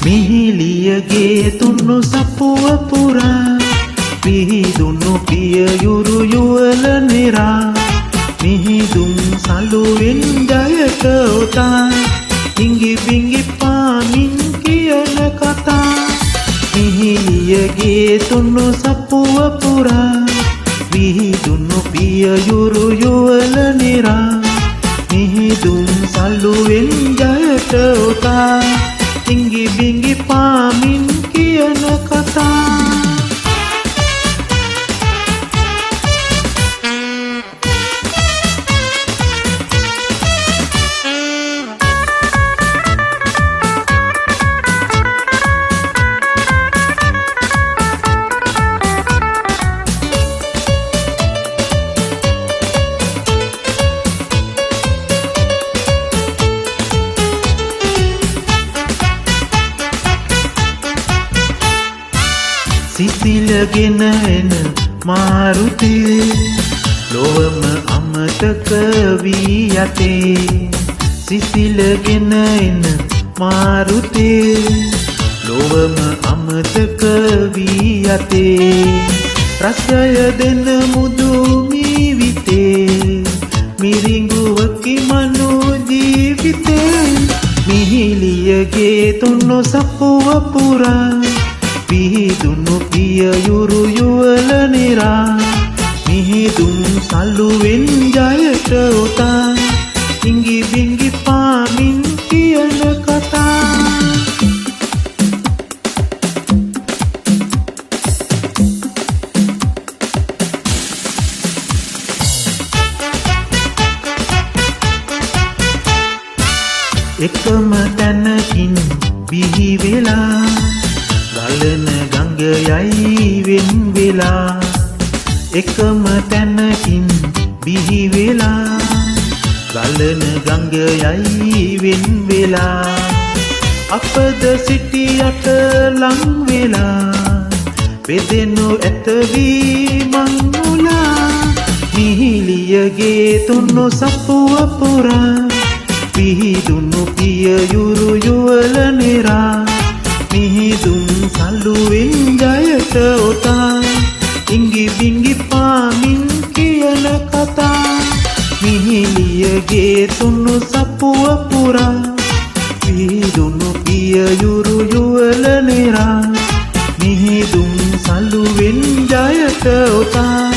මිහිලියගේ තුන්නු සපුව පුරා පිහිදුණු පියයුරු යුවල නිරා මිහිදුම් සලුවෙන් ජයට උතා ඉංගි බිංගි පාමින් කියන කතා මිහිලියගේ තුන්නු සපුව පුරා පිහිදුණු පියයුරු යුවල නිරා මිහිදුම් සලුවෙන් ජයට උතා ඉංගි බිංගි පාමින් කියන කතා සිසිලගෙන එන මාරුතේ ලොවම අමතක වී යතේ සිසිලගෙන එන මාරුතේ ලොවම අමතක වී යතේ රසය දෙන මුදු මීවිතේ මිරිඟුවකි මනු ජීවිතේ මිහිලියගේ තුන්නු සපුව පුරා පිහිදුණු පියයුරු යුවල නිරා මිහිදුම් සලුවෙන් ජයට උතා ඉංගි බිංගි පාමින් කියන කතා එකම තැනකින් බිහි වෙලා ගලන ගඟ යයි වෙන් වෙලා එකම තැනකින් බිහි වෙලා ගලන ගඟ යයි වෙන් වෙලා අපද සිටියට ලං වෙලා බෙදෙනු ඇත වී මංගුලා මිහිලියගේ තුන්නු සපුව පුරා පිහිදුණු පියයුරු යුවල නිරා මිහිදුම් සලුවෙන් ජයට උතා ඉංගි බිංගි පාමින් කියන කතා මිහිලියගේ තුන්නු සපුව පුරා පිහිදුණු පියයුරු යුවල නිරා මිහිදුම් සලුවෙන් ජයට උතා